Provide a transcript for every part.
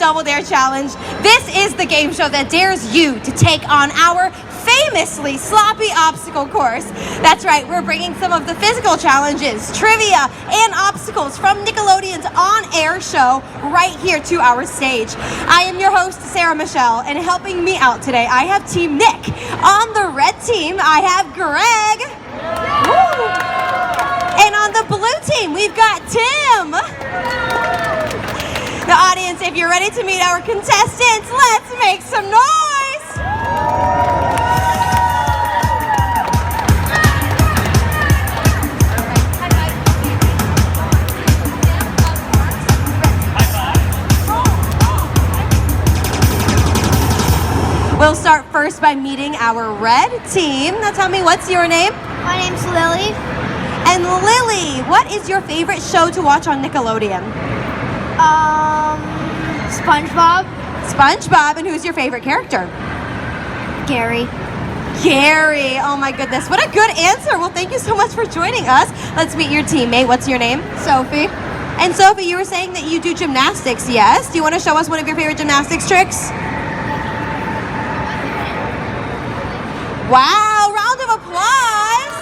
Double Dare Challenge. This is the game show that dares you to take on our famously sloppy obstacle course. That's right, we're bringing some of the physical challenges, trivia, and obstacles from Nickelodeon's on-air show right here to our stage. I am your host, Sarah Michelle, and helping me out today, I have Team Nick. On the red team, I have Greg. Woo! And on the blue team, we've got Tim. The audience, if you're ready to meet our contestants, let's make some noise. We'll start first by meeting our red team. Now tell me, what's your name? My name's Lily. And Lily, what is your favorite show to watch on Nickelodeon? SpongeBob. SpongeBob, and who's your favorite character? Gary. Gary, oh my goodness, what a good answer. Well, thank you so much for joining us. Let's meet your teammate. What's your name? Sophie. And Sophie, you were saying that you do gymnastics, yes? Do you want to show us one of your favorite gymnastics tricks? Wow, round of applause.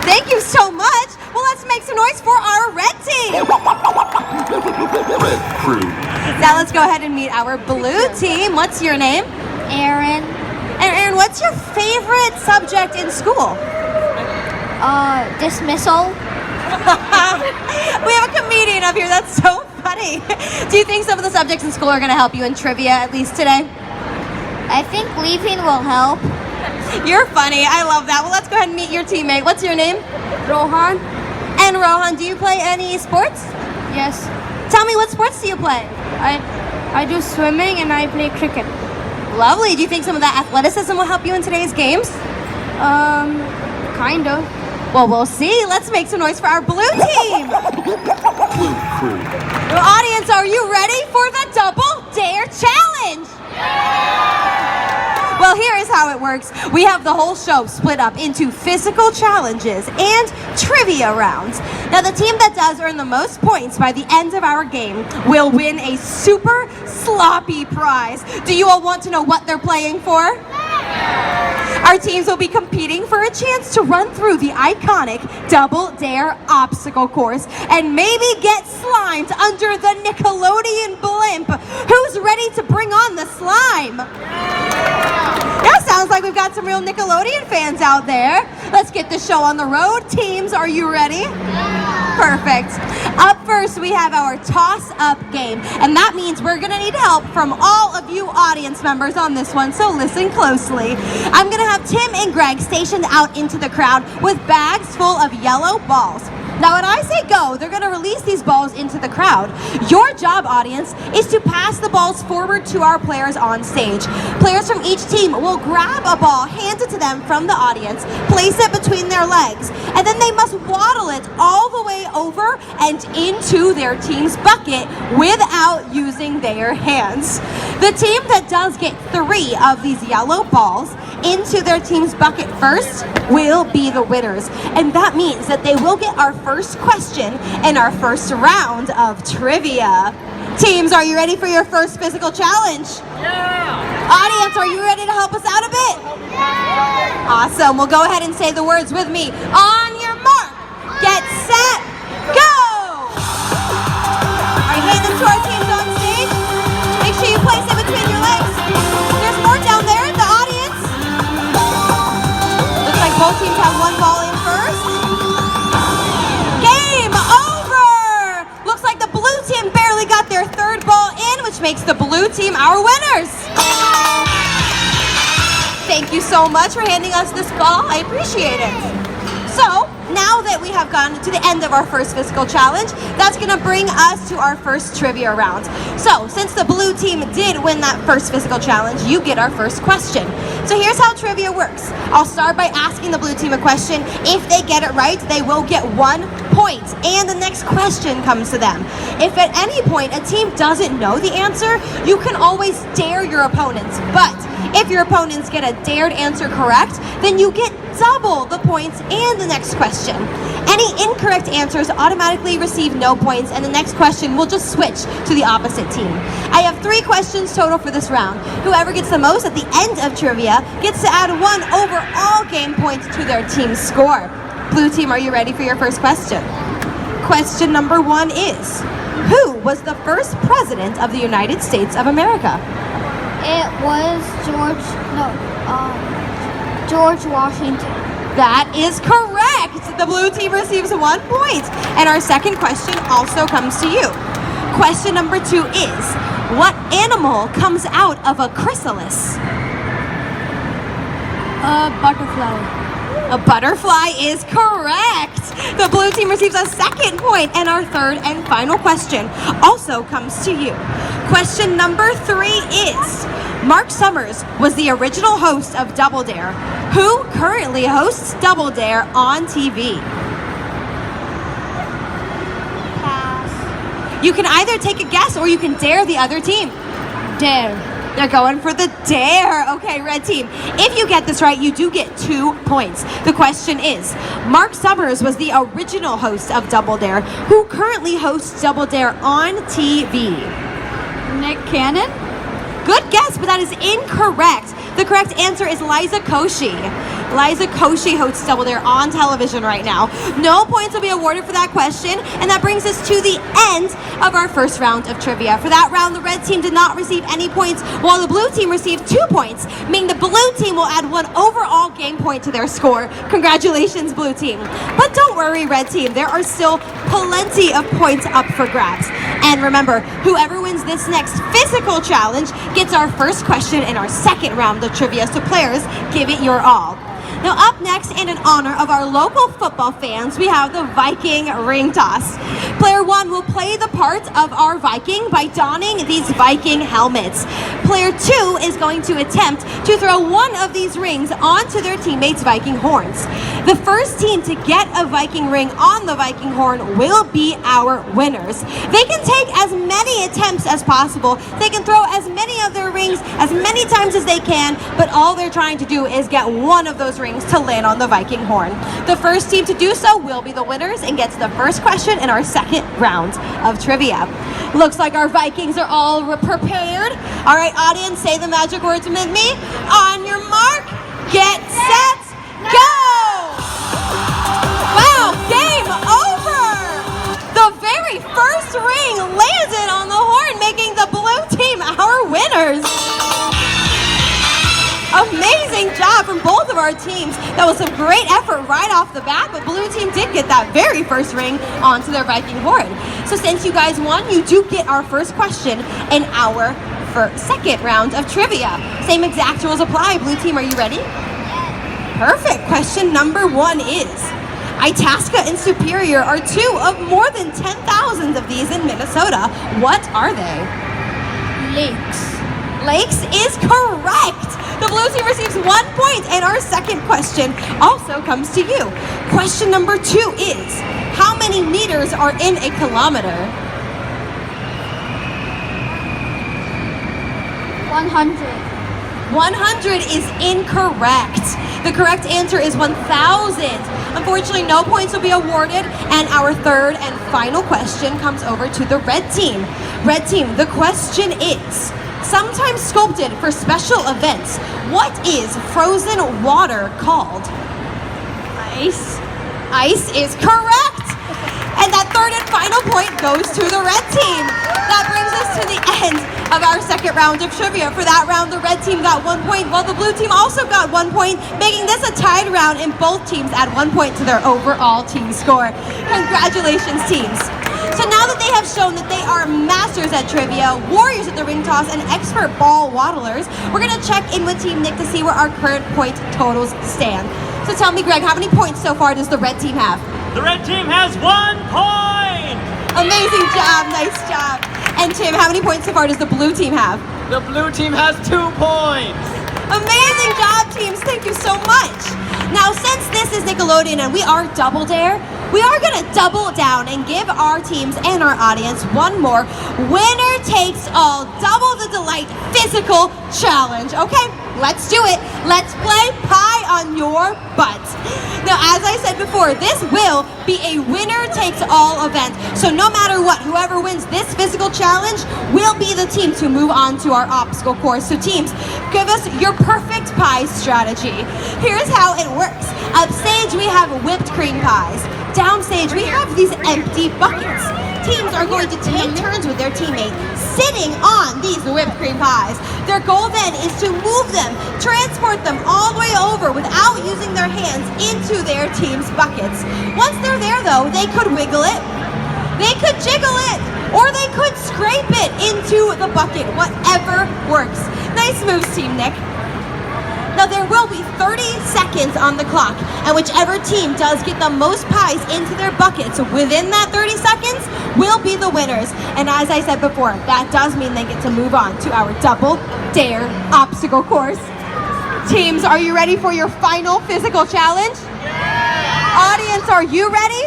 Thank you so much. Well, let's make some noise for our red team. Red crew. Now let's go ahead and meet our blue team. What's your name? Aaron. And Aaron, what's your favorite subject in school? Dismissal. We have a comedian up here. That's so funny. Do you think some of the subjects in school are going to help you in trivia, at least today? I think leaving will help. You're funny. I love that. Well, let's go ahead and meet your teammate. What's your name? Rohan. And Rohan, do you play any sports? Yes. Tell me, what sports do you play? I do swimming and I play cricket. Lovely. Do you think some of that athleticism will help you in today's games? Kind of. Well, we'll see. Let's make some noise for our blue team. Blue crew. Well, audience, are you ready for the Double Dare Challenge? Well, here is how it works. We have the whole show split up into physical challenges and trivia rounds. Now, the team that does earn the most points by the end of our game will win a super sloppy prize. Do you all want to know what they're playing for? Our teams will be competing for a chance to run through the iconic Double Dare obstacle course and maybe get slimed under the Nickelodeon blimp. Who's ready to bring on the slime? Yeah, sounds like we've got some real Nickelodeon fans out there. Let's get the show on the road. Teams, are you ready? Perfect. Up first, we have our toss-up game, and that means we're going to need help from all of you audience members on this one, so listen closely. I'm going to have Tim and Greg stationed out into the crowd with bags full of yellow balls. Now, when I say go, they're going to release these balls into the crowd. Your job, audience, is to pass the balls forward to our players on stage. Players from each team will grab a ball handed to them from the audience, place it between their legs, and then they must waddle it all the way over and into their team's bucket without using their hands. The team that does get 3 of these yellow balls into their team's bucket first will be the winners. And that means that they will get our first question in our first round of trivia. Teams, are you ready for your first physical challenge? Yeah! Audience, are you ready to help us out a bit? Yeah! Awesome. Well, go ahead and say the words with me. On your mark, get set, go! All right, hand them to our teams on stage. Make sure you place it between your legs. There's more down there in the audience. Looks like both teams have one ball in first. Game over! Looks like the blue team barely got their third ball in, which makes the blue team our winners. Thank you so much for handing us this ball. I appreciate it. So, now that we have gotten to the end of our first physical challenge, that's going to bring us to our first trivia round. So, since the blue team did win that first physical challenge, you get our first question. So here's how trivia works. I'll start by asking the blue team a question. If they get it right, they will get 1 point, and the next question comes to them. If at any point a team doesn't know the answer, you can always dare your opponents, but If your opponents get a dared answer correct, then you get double the points and the next question. Any incorrect answers automatically receive no points, and the next question will just switch to the opposite team. I have 3 questions total for this round. Whoever gets the most at the end of trivia gets to add 1 overall game point to their team's score. Blue team, are you ready for your first question? Question number 1 is, who was the first president of the United States of America? It was George Washington. That is correct. The blue team receives 1 point. And our second question also comes to you. Question number 2 is, what animal comes out of a chrysalis? A butterfly. A butterfly is correct. The blue team receives a second point, and our third and final question also comes to you. Question number 3 is, Mark Summers was the original host of Double Dare. Who currently hosts Double Dare on TV? Pass. You can either take a guess or you can dare the other team. Dare. They're going for the dare. Okay, red team. If you get this right, you do get 2 points. The question is, Mark Summers was the original host of Double Dare. Who currently hosts Double Dare on TV? Nick Cannon? Good guess, but that is incorrect. The correct answer is Liza Koshy. Liza Koshy hosts Double Dare on television right now. No points will be awarded for that question, and that brings us to the end of our first round of trivia. For that round, the red team did not receive any points, while the blue team received 2 points, meaning the blue team will add 1 overall game point to their score. Congratulations, blue team. But don't worry, red team, there are still plenty of points up for grabs. And remember, whoever wins this next physical challenge gets our first question in our second round of trivia, so players, give it your all. Now up next, and in honor of our local football fans, we have the Viking ring toss. Player 1 will play the part of our Viking by donning these Viking helmets. Player 2 is going to attempt to throw one of these rings onto their teammates' Viking horns. The first team to get a Viking ring on the Viking horn will be our winners. They can take as many attempts as possible. They can throw as many of their rings as many times as they can, but all they're trying to do is get one of those rings to land on the Viking horn. The first team to do so will be the winners and gets the first question in our second round of trivia. Looks like our Vikings are all prepared. All right, audience, say the magic words with me. On your mark, get set, go! Wow, game over! The very first ring landed on the horn, making the blue team our winners. Amazing job from both of our teams. That was some great effort right off the bat, but blue team did get that very first ring onto their Viking horn. So since you guys won, you do get our first question in our second round of trivia. Same exact rules apply. Blue team, are you ready? Perfect. Question number 1 is, Itasca and Superior are 2 of more than 10,000 of these in Minnesota. What are they? Lakes. Lakes is correct. The blue team receives 1 point, and our second question also comes to you. Question number 2 is, how many meters are in a kilometer? 100. 100 is incorrect. The correct answer is 1,000. Unfortunately, no points will be awarded, and our third and final question comes over to the red team. Red team, the question is, sometimes sculpted for special events, what is frozen water called? Ice. Ice is correct. And that third and final point goes to the red team. That brings us to the end of our second round of trivia. For that round, the red team got 1 point, while the blue team also got 1 point, making this a tied round, and both teams add 1 point to their overall team score. Congratulations, teams. So now that they have shown that they are masters at trivia, warriors at the ring toss, and expert ball waddlers, we're going to check in with Team Nick to see where our current point totals stand. So tell me, Greg, how many points so far does the red team have? The red team has 1 point! Amazing job, nice job. And Tim, how many points so far does the blue team have? The blue team has 2 points! Amazing job, teams, thank you so much. Now, since this is Nickelodeon and we are Double Dare, we are gonna double down and give our teams and our audience one more winner takes all, double the delight physical challenge. Okay, let's do it. Let's play pie on your butt. Now, as I said before, this will be a winner takes all event. So no matter what, whoever wins this physical challenge will be the team to move on to our obstacle course. So teams, give us your perfect pie strategy. Here's how it works. Upstage, we have whipped cream pies. Downstage, we have these empty buckets. Teams are going to take turns with their teammate sitting on these whipped cream pies. Their goal then is to move them, transport them all the way over without using their hands into their team's buckets. Once they're there though, they could wiggle it, they could jiggle it, or they could scrape it into the bucket, whatever works. Nice moves, Team Nick. Now there will be 30 seconds on the clock, and whichever team does get the most pies into their buckets within that 30 seconds will be the winners. And as I said before, that does mean they get to move on to our double dare obstacle course. Teams, are you ready for your final physical challenge? Yeah. Audience, are you ready?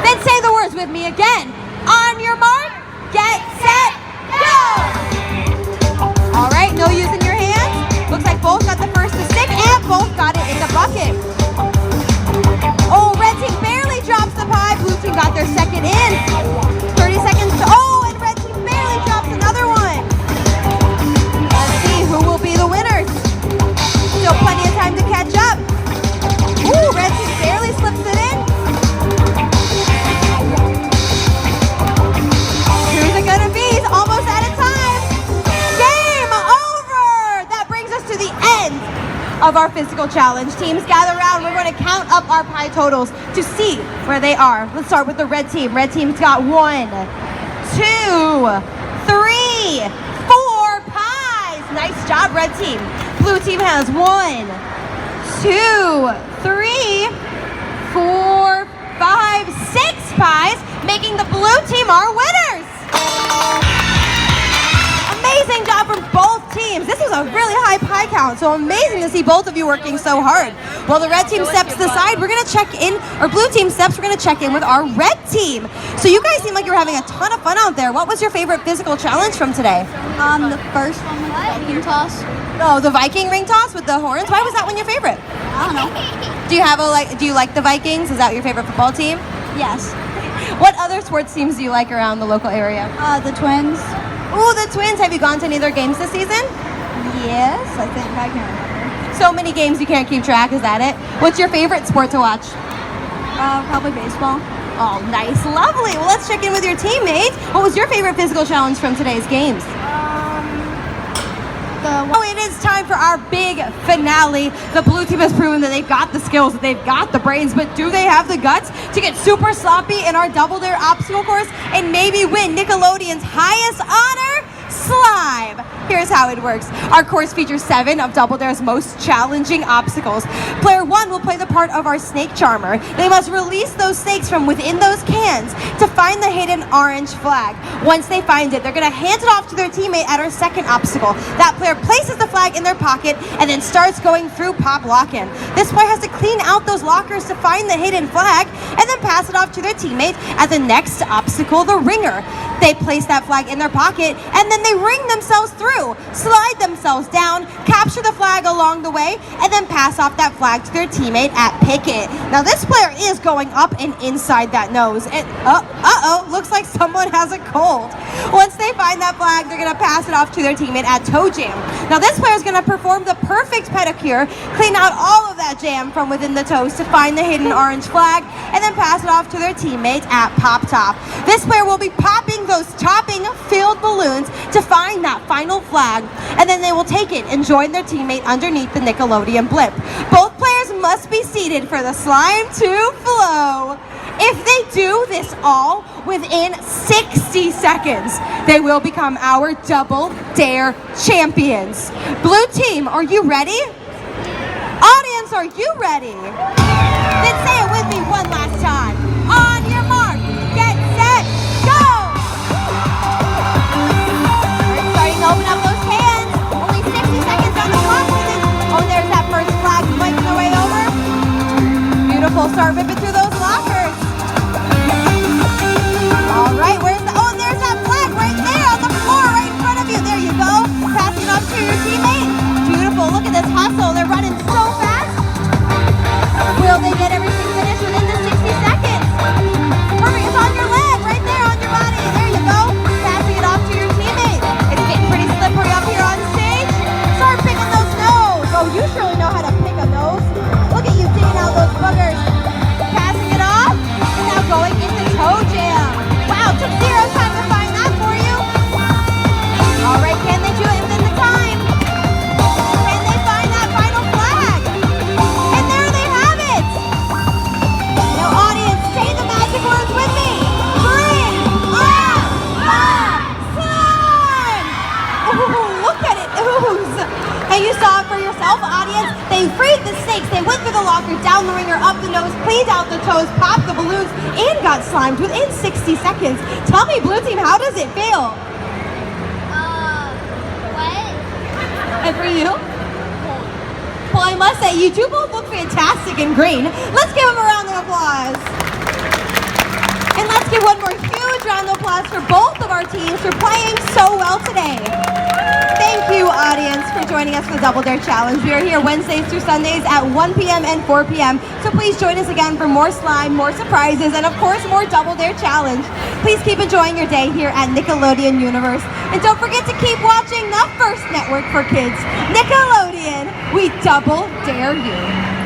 Then say the words with me again. On your mark, get set, go! All right, no using your hands. Looks like both got the first to stick and both got it in the bucket. Oh, red team barely drops the pie. Blue team got their second in. 30 seconds to, oh, and red team barely drops another one. Let's see who will be the winners. Still plenty of time to catch up. Ooh, red team barely slips it in. Who's it gonna be? He's almost out of time. Game over! That brings us to the end of our physical challenge. Teams, gather around. We're going to count up our pie totals to see where they are. Let's start with the red team. Red team's got 1, 2, 3, 4 pies. Nice job, red team. Blue team has 1, 2, 3, 4, 5, 6 pies, making the blue team our winners. Amazing job from both teams. This was a really high pie count, so amazing to see both of you working so hard. While the red team steps to the side, we're going to check in, or blue team steps, we're going to check in with our red team. So you guys seem like you were having a ton of fun out there. What was your favorite physical challenge from today? The first one was the Viking toss. Oh, the Viking ring toss with the horns? Why was that one your favorite? I don't know. Do you like the Vikings? Is that your favorite football team? Yes. What other sports teams do you like around the local area? The Twins. Ooh, the Twins. Have you gone to any of their games this season? Yes, I think I can remember. So many games you can't keep track, is that it? What's your favorite sport to watch? Probably baseball. Oh, nice, lovely. Well, let's check in with your teammates. What was your favorite physical challenge from today's games? Oh, it is time for our big finale. The blue team has proven that they've got the skills, that they've got the brains, but do they have the guts to get super sloppy in our double dare obstacle course and maybe win Nickelodeon's highest honor? Slime. Here's how it works. Our course features 7 of Double Dare's most challenging obstacles. Player 1 will play the part of our snake charmer. They must release those snakes from within those cans to find the hidden orange flag. Once they find it, they're going to hand it off to their teammate at our second obstacle. That player places the flag in their pocket and then starts going through pop lock-in. This player has to clean out those lockers to find the hidden flag and then pass it off to their teammate at the next obstacle, the ringer. They place that flag in their pocket and then they ring themselves through, slide themselves down, capture the flag along the way, and then pass off that flag to their teammate at picket. Now this player is going up and inside that nose, and looks like someone has a cold. Once they find that flag, they're gonna pass it off to their teammate at toe jam. Now this player is gonna perform the perfect pedicure, clean out all of that jam from within the toes to find the hidden orange flag, and then pass it off to their teammate at pop top. This player will be popping those topping filled balloons to find that final flag, and then they will take it and join their teammate underneath the Nickelodeon blimp. Both players must be seated for the slime to flow. If they do this all within 60 seconds, they will become our Double Dare champions. Blue team, are you ready? Audience, are you ready? Then say it with me one last time. On your mark, get set, go! We're starting to open up those cans. Only 60 seconds on the clock. Oh, there's that first flag making their way over. Beautiful, start ripping through those lockers. know how to pick a nose. Look at you digging out those boogers. Passing it off, and now going into toe jam. Wow, took 0 time to find that for you. All right, can they do it within the time? Can they find that final flag? And there they have it. Now, audience, say the magic words with me. Bring on the sun! Ooh, look at it ooze. And you saw it for yourself, audience. They freed the snakes. They went through the locker, down the ringer, up the nose, cleaned out the toes, popped the balloons, and got slimed within 60 seconds. Tell me, Blue Team, how does it feel? What? And for you? Well, I must say, you two both look fantastic in green. Let's give them a round of applause. And let's give one more huge round of applause for both of our teams for playing so well today. Thank you, audience, for joining us for the Double Dare Challenge. We are here Wednesdays through Sundays at 1 p.m. and 4 p.m. So please join us again for more slime, more surprises, and of course, more Double Dare Challenge. Please keep enjoying your day here at Nickelodeon Universe. And don't forget to keep watching the first network for kids, Nickelodeon. We double dare you.